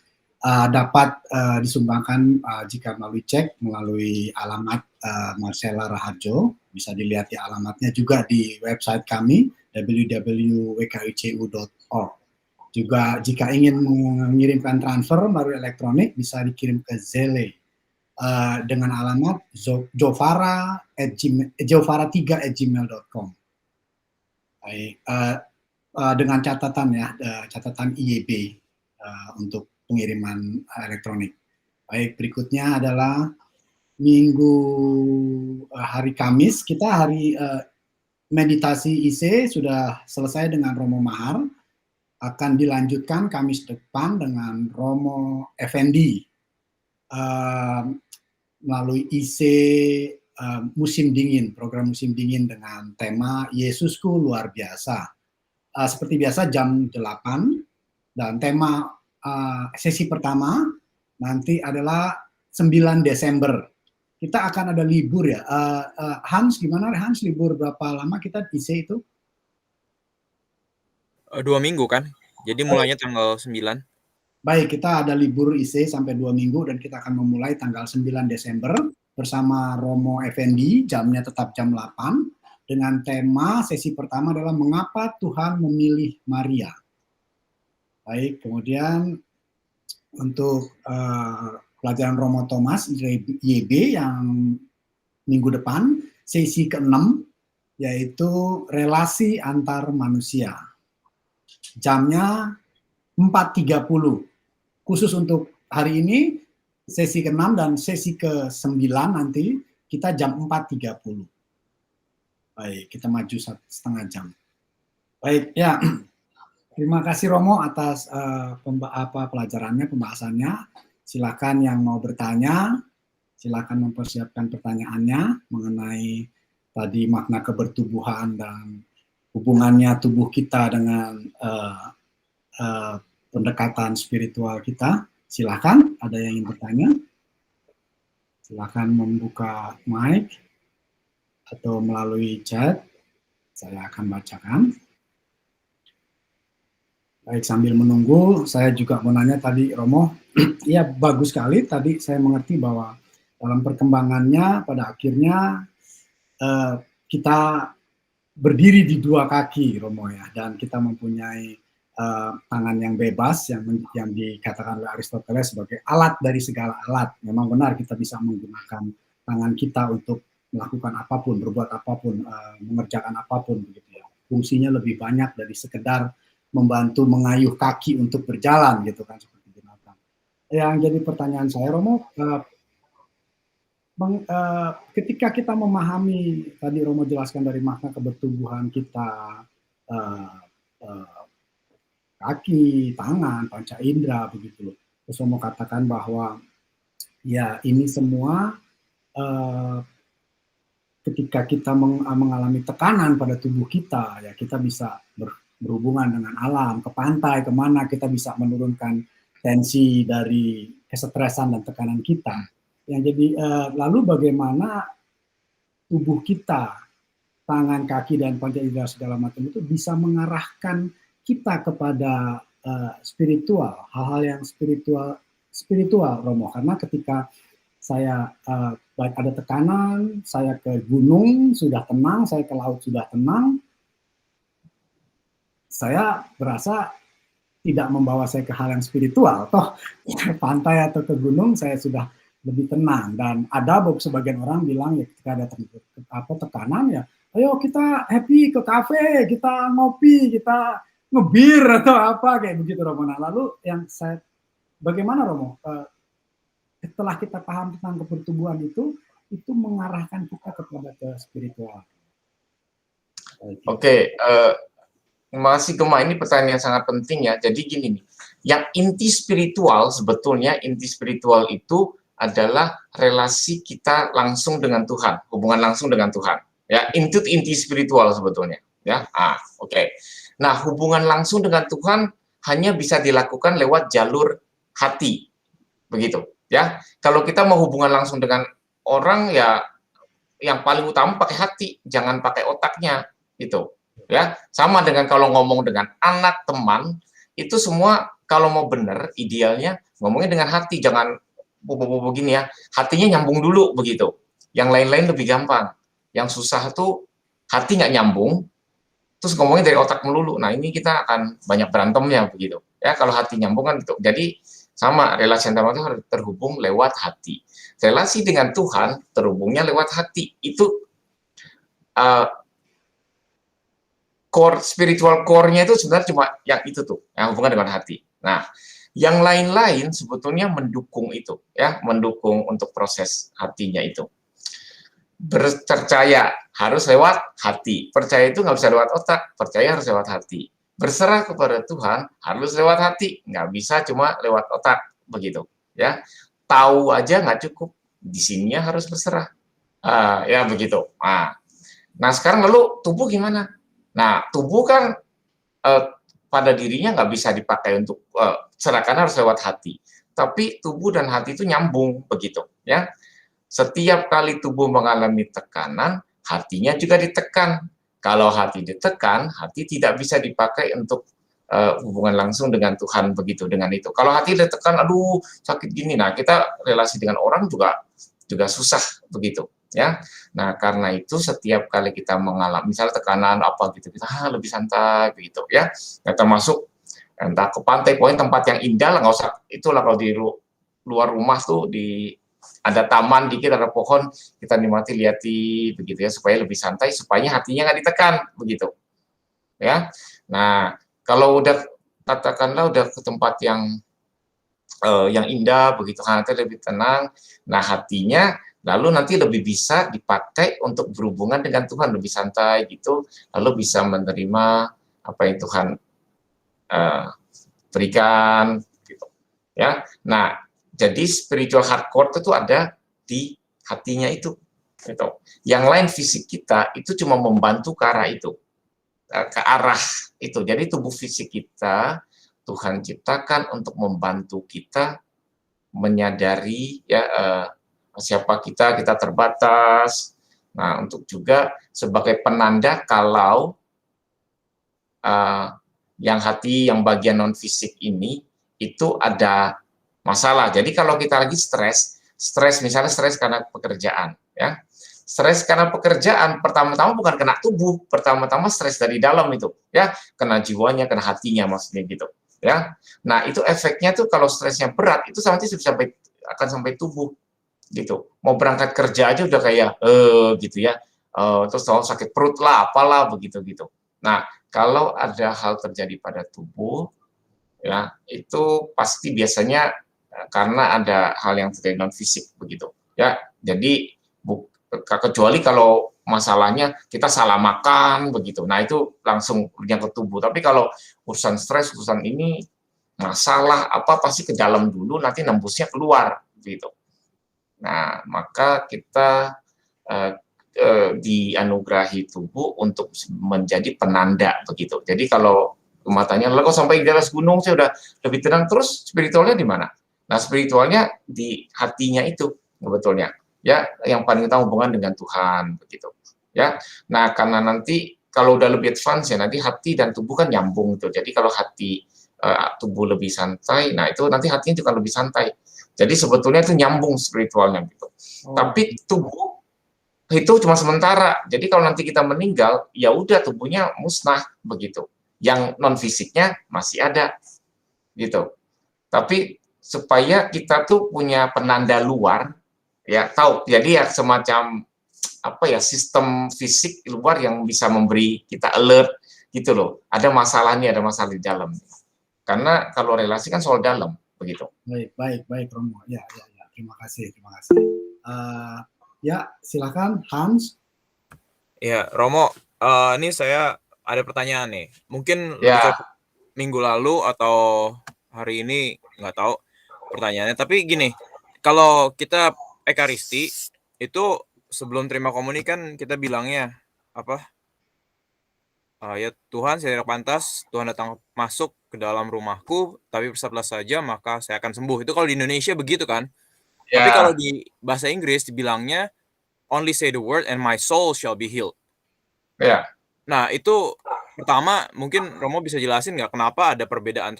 [SPEAKER 2] Dapat disumbangkan jika melalui cek, melalui alamat Marcella Raharjo, bisa dilihat di alamatnya juga di website kami, www.wkicu.org. Juga jika ingin mengirimkan transfer melalui elektronik bisa dikirim ke Zelle dengan alamat jovara3@gmail.com. Baik, dengan catatan ya, catatan IYB untuk pengiriman elektronik. Baik, berikutnya adalah minggu hari Kamis, kita hari meditasi IC sudah selesai dengan Romo Mahar. Akan dilanjutkan Kamis depan dengan Romo Effendi melalui IC musim dingin, program musim dingin dengan tema Yesusku luar biasa. Seperti biasa jam 8 dan tema sesi pertama nanti adalah 9 Desember. Kita akan ada libur ya. Hans, gimana Hans, libur berapa lama kita IC itu?
[SPEAKER 6] 2 minggu kan, jadi mulainya tanggal 9.
[SPEAKER 2] Baik, kita ada libur IC sampai 2 minggu dan kita akan memulai tanggal 9 Desember bersama Romo Effendi, jamnya tetap jam 8, dengan tema sesi pertama adalah mengapa Tuhan memilih Maria. Baik, kemudian untuk pelajaran Romo Thomas YB yang minggu depan, sesi ke-6, yaitu relasi antar manusia. Jamnya 4.30. Khusus untuk hari ini, sesi ke-6 dan sesi ke-9 nanti, kita jam 4.30. Baik, kita maju setengah jam. Baik, ya. Terima kasih Romo atas pelajarannya, pembahasannya. Silakan yang mau bertanya, silakan mempersiapkan pertanyaannya mengenai tadi makna kebertubuhan dan hubungannya tubuh kita dengan pendekatan spiritual kita. Silakan, ada yang ingin bertanya? Silakan membuka mic. atau melalui chat. Saya akan bacakan. Baik, sambil menunggu, saya juga mau nanya tadi, Romo. Iya, bagus sekali. Tadi saya mengerti bahwa dalam perkembangannya, pada akhirnya kita berdiri di dua kaki, Romo ya, dan kita mempunyai tangan yang bebas, yang dikatakan oleh Aristoteles sebagai alat dari segala alat. Memang benar kita bisa menggunakan tangan kita untuk melakukan apapun, berbuat apapun, mengerjakan apapun, begitu ya. Fungsinya lebih banyak dari sekedar membantu mengayuh kaki untuk berjalan, gitu kan, seperti binatang. Yang jadi pertanyaan saya, Romo, ketika kita memahami, tadi Romo jelaskan dari makna kebertubuhan kita, kaki, tangan, panca indera, begitu loh. Terus Romo katakan bahwa ya ini semua ketika kita mengalami tekanan pada tubuh kita, ya kita bisa berhubungan dengan alam, ke pantai, kemana kita bisa menurunkan tensi dari kesetresan dan tekanan kita. Yang jadi lalu bagaimana tubuh kita, tangan, kaki, dan panca indera segala macam itu bisa mengarahkan kita kepada spiritual, hal-hal yang spiritual, Romo. Karena ketika saya ada tekanan, saya ke gunung sudah tenang, saya ke laut sudah tenang, saya berasa tidak membawa saya ke hal yang spiritual. Toh ke pantai atau ke gunung saya sudah lebih tenang. Dan ada sebagian orang bilang ya ketika ada tekanan ya, ayo kita happy ke kafe, kita ngopi, kita ngebir atau apa kayak begitu, Romo. Nah, lalu yang saya bagaimana, Romo, setelah kita paham tentang kebertubuhan itu mengarahkan kita kepada ke spiritual.
[SPEAKER 3] Oke, terima kasih Gema, ini pertanyaan yang sangat penting ya. Jadi gini nih, yang inti spiritual sebetulnya inti spiritual itu adalah relasi kita langsung dengan Tuhan, hubungan langsung dengan Tuhan. Ya, inti spiritual sebetulnya. Ya, oke. Nah, hubungan langsung dengan Tuhan hanya bisa dilakukan lewat jalur hati, begitu. Ya, kalau kita mau hubungan langsung dengan orang ya, yang paling utama pakai hati, jangan pakai otaknya, gitu. Ya, sama dengan kalau ngomong dengan anak, teman, itu semua kalau mau benar, idealnya ngomongnya dengan hati, jangan begini ya, hatinya nyambung dulu, begitu. Yang lain-lain lebih gampang. Yang susah tuh hati nggak nyambung, terus ngomongnya dari otak melulu. Nah, ini kita akan banyak berantemnya, begitu. Ya, kalau hati nyambung kan gitu. Jadi sama, relasi antar manusia harus terhubung lewat hati. Relasi dengan Tuhan terhubungnya lewat hati. Itu spiritual core-nya itu sebenarnya cuma yang itu tuh, yang hubungan dengan hati. Nah, yang lain-lain sebetulnya mendukung itu, ya, mendukung untuk proses hatinya itu. Percaya harus lewat hati. Percaya itu nggak bisa lewat otak, percaya harus lewat hati. Berserah kepada Tuhan harus lewat hati, nggak bisa cuma lewat otak, begitu. Ya, tahu aja nggak cukup, di sininya harus berserah. Ya begitu. Nah, sekarang lalu tubuh gimana? Nah, tubuh kan pada dirinya nggak bisa dipakai untuk serahkan, harus lewat hati. Tapi tubuh dan hati itu nyambung, begitu. Ya. Setiap kali tubuh mengalami tekanan, hatinya juga ditekan. Kalau hati ditekan, hati tidak bisa dipakai untuk hubungan langsung dengan Tuhan, begitu, dengan itu. Kalau hati ditekan, aduh sakit gini, nah kita relasi dengan orang juga susah, begitu. Ya, nah karena itu setiap kali kita mengalami misalnya tekanan apa gitu, kita lebih santai, begitu ya. Kita masuk entah ke pantai, pokoknya tempat yang indah lah, nggak usah itulah kalau di luar rumah tuh ada taman dikit, ada pohon, kita nikmati, lihati, begitu ya, supaya lebih santai, supaya hatinya nggak ditekan, begitu. Ya, nah kalau udah katakanlah udah ke tempat yang indah, begitu, hati lebih tenang, nah hatinya lalu nanti lebih bisa dipakai untuk berhubungan dengan Tuhan, lebih santai gitu, lalu bisa menerima apa yang Tuhan berikan, gitu. Ya, nah jadi spiritual hardcore itu ada di hatinya itu. Gitu. Yang lain fisik kita itu cuma membantu ke arah itu, ke arah itu. Jadi tubuh fisik kita Tuhan ciptakan untuk membantu kita menyadari ya siapa kita terbatas, Nah, untuk juga sebagai penanda kalau yang hati, yang bagian non fisik ini itu ada masalah. Jadi kalau kita lagi stres misalnya stres karena pekerjaan, ya. Stres karena pekerjaan pertama-tama bukan kena tubuh, pertama-tama stres dari dalam itu, ya, kena jiwanya, kena hatinya maksudnya gitu, ya. Nah, itu efeknya tuh kalau stresnya berat itu nanti akan sampai tubuh gitu. Mau berangkat kerja aja udah kayak gitu ya. Terus sakit perut lah, apalah begitu gitu. Nah, kalau ada hal terjadi pada tubuh, ya itu pasti biasanya karena ada hal yang terjadi non fisik begitu, ya. Jadi kecuali kalau masalahnya kita salah makan begitu, nah itu langsung yang ke tubuh. Tapi kalau urusan stres, urusan ini masalah apa pasti ke dalam dulu, nanti nembusnya keluar gitu. Nah, maka kita dianugerahi tubuh untuk menjadi penanda begitu. Jadi kalau matanya kok sampai di atas gunung saya udah lebih tenang, terus spiritualnya di mana? Nah, spiritualnya di hatinya itu sebetulnya. Ya, yang paling utama hubungan dengan Tuhan begitu. Ya. Nah, karena nanti kalau udah lebih advance ya nanti hati dan tubuh kan nyambung tuh. Jadi kalau hati tubuh lebih santai, nah itu nanti hatinya juga lebih santai. Jadi sebetulnya itu nyambung spiritualnya gitu. Tapi tubuh itu cuma sementara. Jadi kalau nanti kita meninggal, ya udah tubuhnya musnah begitu. Yang non fisiknya masih ada gitu. Tapi supaya kita tuh punya penanda luar, ya tahu. Jadi ya semacam apa ya sistem fisik luar yang bisa memberi kita alert gitu loh. Ada masalah nih, ada masalah di dalam. Karena kalau relasi kan soal dalam begitu.
[SPEAKER 2] Baik Romo. Ya. Terima kasih. Ya, silakan Hans.
[SPEAKER 6] Ya, Romo, ini saya ada pertanyaan nih. Mungkin lebih
[SPEAKER 3] Ya.
[SPEAKER 6] cocok minggu lalu atau hari ini, nggak tahu pertanyaannya. Tapi gini, kalau kita ekaristi, itu sebelum terima komuni kan kita bilangnya, apa? Ya Tuhan, saya tidak pantas, Tuhan datang masuk ke dalam rumahku, tapi bersabdalah saja, maka saya akan sembuh. Itu kalau di Indonesia begitu kan?
[SPEAKER 3] Ya.
[SPEAKER 6] Tapi kalau di bahasa Inggris dibilangnya, only say the word and my soul shall be healed.
[SPEAKER 3] Ya.
[SPEAKER 6] Nah, itu pertama mungkin Romo bisa jelasin nggak kenapa ada perbedaan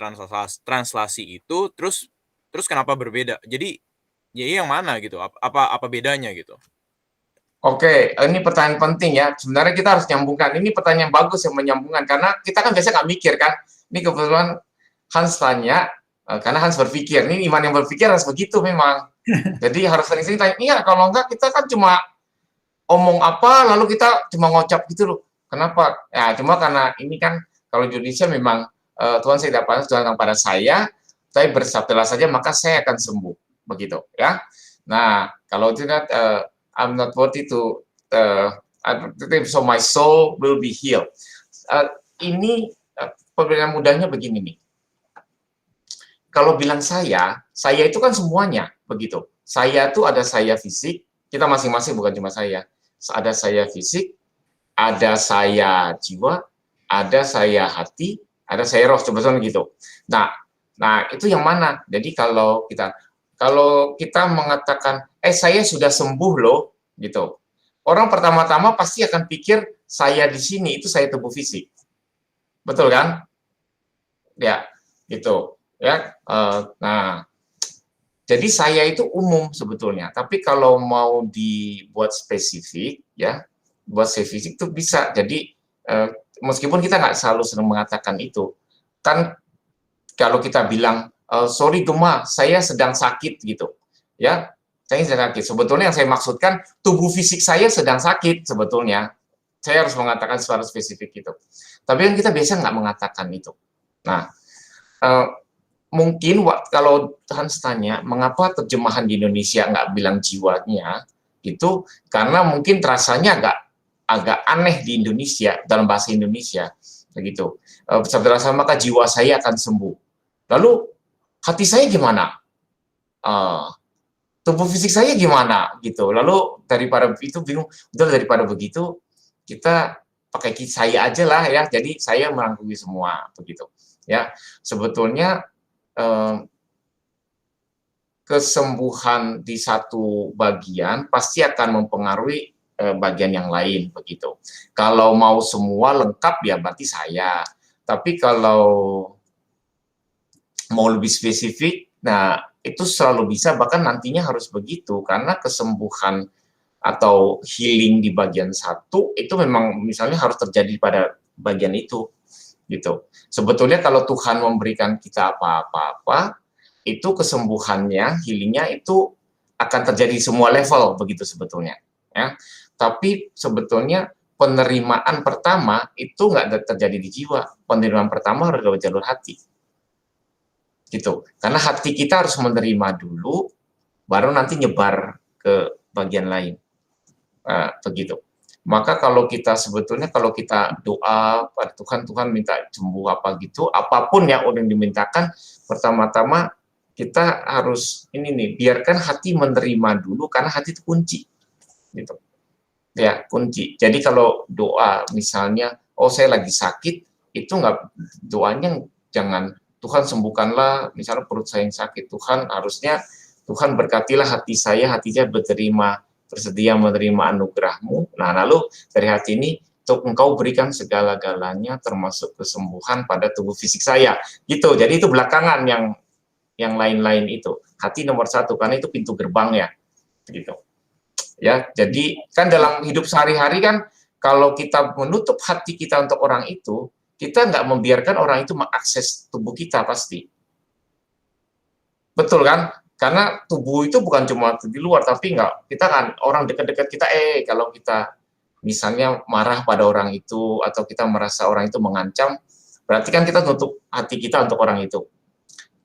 [SPEAKER 6] translasi itu, terus kenapa berbeda? Jadi, ya yang mana gitu? Apa bedanya gitu?
[SPEAKER 3] Oke, ini pertanyaan penting ya. Sebenarnya kita harus nyambungkan. Ini pertanyaan bagus yang menyambungkan karena kita kan biasa nggak mikir kan. Ini kebetulan Hans tanya karena Hans berpikir. Ini iman yang berpikir harus begitu memang. Jadi harus sering-sering tanya. Iya, kalau enggak kita kan cuma omong apa lalu kita cuma ngocap gitu loh. Kenapa? Ya, cuma karena ini kan kalau di Indonesia memang Tuhan saya dapat Tuhan datang pada saya, bersabdalah saja maka saya akan sembuh begitu ya. Nah, kalau tidak I'm not worthy to so my soul will be healed. Ini perbedaan mudahnya begini nih. Kalau bilang saya itu kan semuanya begitu. Saya itu ada saya fisik, kita masing-masing bukan cuma saya. Ada saya fisik, ada saya jiwa, ada saya hati, ada saya roh, sebetulnya gitu. Nah itu yang mana? Jadi kalau kita mengatakan, saya sudah sembuh loh, gitu. Orang pertama-tama pasti akan pikir saya di sini itu saya tubuh fisik, betul kan? Ya, gitu. Ya, nah, jadi saya itu umum sebetulnya. Tapi kalau mau dibuat spesifik, ya, buat spesifik itu bisa. Jadi meskipun kita nggak selalu sering mengatakan itu, kan kalau kita bilang sorry Gema, saya sedang sakit gitu, ya, saya sedang sakit. Sebetulnya yang saya maksudkan tubuh fisik saya sedang sakit sebetulnya. Saya harus mengatakan secara spesifik itu. Tapi kan kita biasa nggak mengatakan itu. Nah, mungkin kalau Hans tanya mengapa terjemahan di Indonesia nggak bilang jiwanya, itu karena mungkin rasanya agak aneh di Indonesia dalam bahasa Indonesia, begitu. Sabdalah saja maka jiwa saya akan sembuh. Lalu hati saya gimana? Tubuh fisik saya gimana? Gitu. Lalu daripada itu bingung. Daripada begitu kita pakai saya aja lah ya. Jadi saya merangkumi semua begitu. Ya, sebetulnya kesembuhan di satu bagian pasti akan mempengaruhi bagian yang lain begitu. Kalau mau semua lengkap ya berarti saya. Tapi kalau mau lebih spesifik, nah itu selalu bisa, bahkan nantinya harus begitu karena kesembuhan atau healing di bagian satu itu memang misalnya harus terjadi pada bagian itu gitu. Sebetulnya kalau Tuhan memberikan kita apa-apa, itu kesembuhannya, healingnya itu akan terjadi di semua level begitu sebetulnya. Ya, tapi sebetulnya penerimaan pertama itu nggak terjadi di jiwa. Penerimaan pertama harus lewat jalur hati. Gitu. Karena hati kita harus menerima dulu, baru nanti nyebar ke bagian lain. Begitu. Maka kalau kita sebetulnya kalau kita doa pada Tuhan, Tuhan minta sembuh apa gitu, apapun yang udah dimintakan, pertama-tama kita harus ini nih, biarkan hati menerima dulu karena hati itu kunci. Gitu. Ya, kunci. Jadi kalau doa misalnya, oh saya lagi sakit, itu nggak, doanya jangan Tuhan sembuhkanlah, misalnya perut saya yang sakit, Tuhan harusnya Tuhan berkatilah hati saya bersedia menerima anugerah-Mu. Nah, lalu dari hati ini untuk Engkau berikan segala-galanya termasuk kesembuhan pada tubuh fisik saya. Gitu. Jadi itu belakangan yang lain-lain itu. Hati nomor satu karena itu pintu gerbangnya. Gitu. Ya, jadi kan dalam hidup sehari-hari kan kalau kita menutup hati kita untuk orang itu, kita nggak membiarkan orang itu mengakses tubuh kita pasti. Betul kan? Karena tubuh itu bukan cuma di luar, tapi nggak, kita kan orang dekat-dekat kita, kalau kita misalnya marah pada orang itu, atau kita merasa orang itu mengancam, berarti kan kita tutup hati kita untuk orang itu.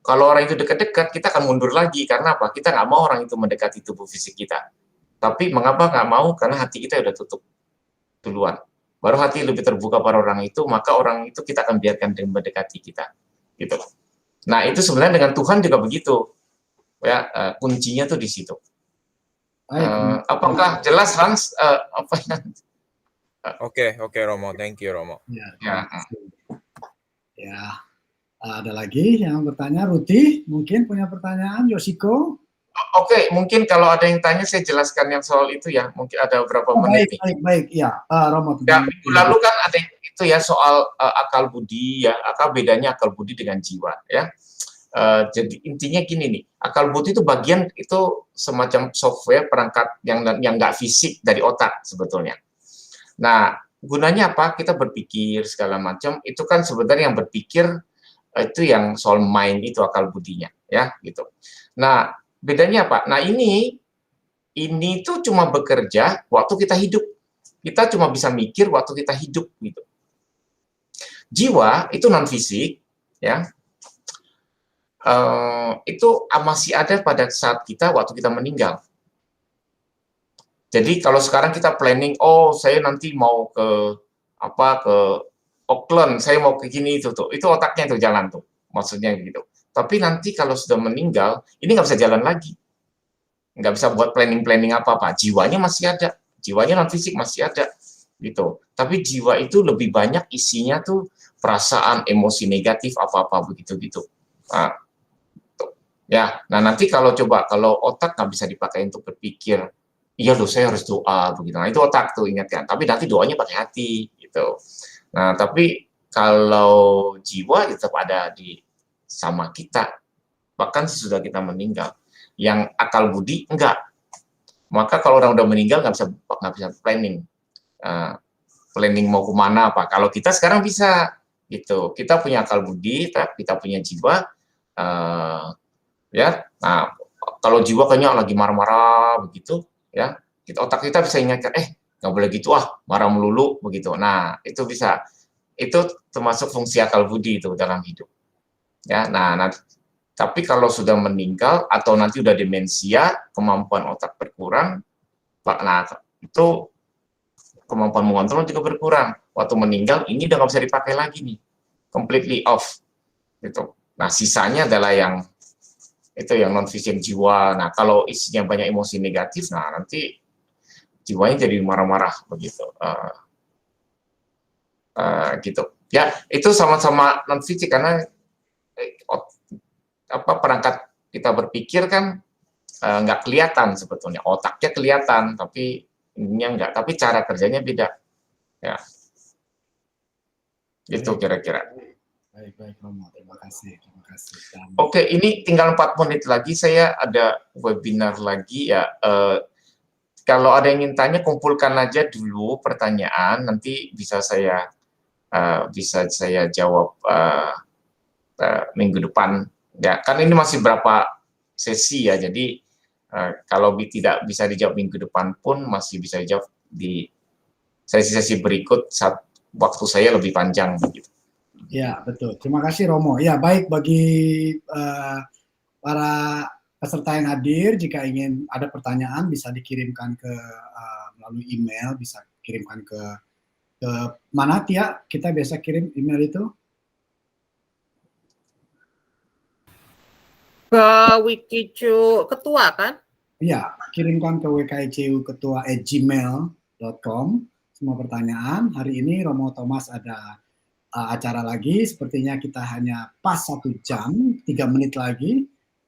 [SPEAKER 3] Kalau orang itu dekat-dekat, kita akan mundur lagi. Karena apa? Kita nggak mau orang itu mendekati tubuh fisik kita. Tapi mengapa nggak mau? Karena hati kita udah tutup duluan. Baru hati lebih terbuka pada orang itu, maka orang itu kita akan biarkan dia mendekati kita. Gitu. Nah, itu sebenarnya dengan Tuhan juga begitu. Ya, kuncinya tuh di situ. Apakah jelas, Hans? Apa yang...
[SPEAKER 6] Oke, Romo. Thank you, Romo.
[SPEAKER 2] Ya, ada lagi yang bertanya. Ruti, mungkin punya pertanyaan. Yoshiko?
[SPEAKER 3] Oke, mungkin kalau ada yang tanya, saya jelaskan yang soal itu ya. Mungkin ada beberapa menit.
[SPEAKER 2] Baik. Ya, Romo.
[SPEAKER 3] Ya, minggu lalu kan ada itu ya soal akal budi ya. Bedanya akal budi dengan jiwa ya. Jadi intinya gini nih, akal budi itu bagian itu semacam software perangkat yang nggak fisik dari otak sebetulnya. Nah, gunanya apa? Kita berpikir segala macam. Itu kan sebenarnya yang berpikir itu yang soal mind itu akal budinya ya gitu. Nah, bedanya apa? Nah, ini tuh cuma bekerja waktu kita hidup. Kita cuma bisa mikir waktu kita hidup gitu. Jiwa itu non fisik ya. Itu masih ada pada saat kita waktu kita meninggal. Jadi kalau sekarang kita planning, saya nanti mau ke Auckland, saya mau ke gini itu otaknya itu jalan tuh, maksudnya gitu. Tapi nanti kalau sudah meninggal, ini nggak bisa jalan lagi, nggak bisa buat planning apa-apa. Jiwanya masih ada, jiwanya non fisik masih ada, gitu. Tapi jiwa itu lebih banyak isinya tuh perasaan, emosi negatif apa-apa begitu. Nah, ya, nah nanti kalau otak nggak bisa dipakai untuk berpikir, iya loh saya harus doa begitu. Nah itu otak tuh ingat kan. Tapi nanti doanya pakai hati gitu. Nah tapi kalau jiwa tetap ada sama kita, bahkan sesudah kita meninggal. Yang akal budi enggak. Maka kalau orang udah meninggal nggak bisa planning, planning mau kemana apa. Kalau kita sekarang bisa gitu. Kita punya akal budi, kita punya jiwa. Ya, nah kalau jiwa kayaknya lagi marah-marah begitu, ya, otak kita bisa ingatkan, nggak boleh gitu, marah melulu begitu. Nah, itu bisa, itu termasuk fungsi akal budi itu dalam hidup. Ya, nah, tapi kalau sudah meninggal atau nanti udah demensia, kemampuan otak berkurang, nah itu kemampuan mengontrol juga berkurang. Waktu meninggal ini udah nggak bisa dipakai lagi nih, completely off, gitu. Nah, sisanya adalah yang non fisik jiwa. Nah, kalau isinya banyak emosi negatif, nah nanti jiwanya jadi marah-marah begitu. Gitu. Ya, itu sama-sama non fisik karena perangkat kita berpikir kan nggak kelihatan sebetulnya. Otaknya kelihatan, tapi ininya enggak, tapi cara kerjanya beda. Ya, itu kira-kira.
[SPEAKER 2] Baik Romo, terima kasih. Dan,
[SPEAKER 3] Oke, ini tinggal 4 menit lagi, saya ada webinar lagi ya. Kalau ada yang ingin tanya, kumpulkan aja dulu pertanyaan, nanti bisa saya jawab minggu depan. Ya, kan ini masih berapa sesi ya, jadi kalau tidak bisa dijawab minggu depan pun masih bisa dijawab di sesi-sesi berikut saat waktu saya lebih panjang begitu.
[SPEAKER 2] Ya, betul. Terima kasih Romo. Ya, baik bagi para peserta yang hadir, jika ingin ada pertanyaan bisa dikirimkan ke melalui email, bisa kirimkan ke mana Tia? Kita biasa kirim email itu?
[SPEAKER 7] Ke Wikicu Ketua kan?
[SPEAKER 2] Iya, kirimkan ke wkicuketua@gmail.com semua pertanyaan. Hari ini Romo Thomas ada acara lagi, sepertinya kita hanya pas 1 jam, 3 menit lagi.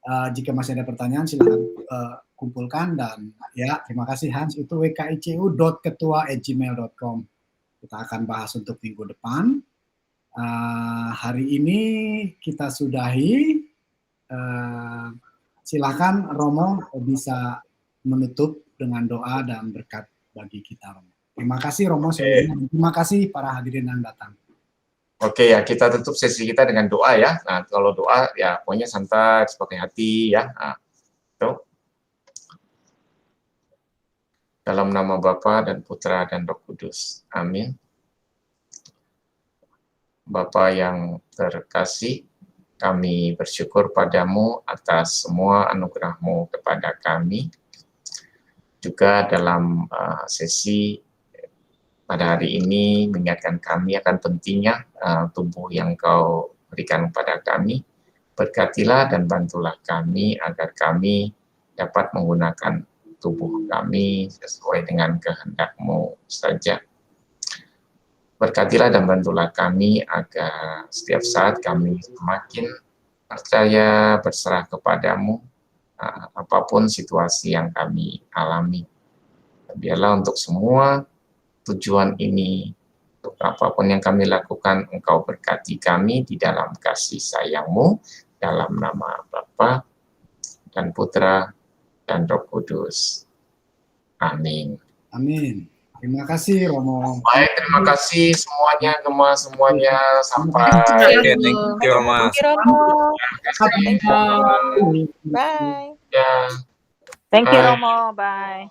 [SPEAKER 2] Jika masih ada pertanyaan silahkan kumpulkan, dan ya terima kasih Hans, itu wkicu.ketua@gmail.com. Kita akan bahas untuk minggu depan. Hari ini kita sudahi. Silakan Romo bisa menutup dengan doa dan berkat bagi kita Romo. Terima kasih Romo sebelumnya. Terima kasih para hadirin yang datang.
[SPEAKER 3] Oke ya, kita tutup sesi kita dengan doa ya. Nah, kalau doa ya pokoknya santai, pakai hati ya. Nah, itu. Dalam nama Bapa dan Putra dan Roh Kudus. Amin. Bapa yang terkasih, kami bersyukur padamu atas semua anugerah-Mu kepada kami. Juga dalam sesi pada hari ini mengingatkan kami akan pentingnya tubuh yang Kau berikan kepada kami. Berkatilah dan bantulah kami agar kami dapat menggunakan tubuh kami sesuai dengan kehendak-Mu saja. Berkatilah dan bantulah kami agar setiap saat kami semakin percaya, berserah kepadamu, apapun situasi yang kami alami. Biarlah untuk semua tujuan ini, untuk apapun yang kami lakukan, Engkau berkati kami di dalam kasih sayang-Mu, dalam nama Bapa dan Putra dan Roh Kudus. Amin.
[SPEAKER 2] Amin. Terima kasih Romo.
[SPEAKER 3] Baik, terima kasih semuanya, Gemas semuanya. Sampai.
[SPEAKER 6] Oke, thank you Mas.
[SPEAKER 5] Thank you, Romo.
[SPEAKER 2] Thank
[SPEAKER 5] you. Bye.
[SPEAKER 3] Ya.
[SPEAKER 5] Thank you,
[SPEAKER 3] Bye.
[SPEAKER 5] Romo. Bye.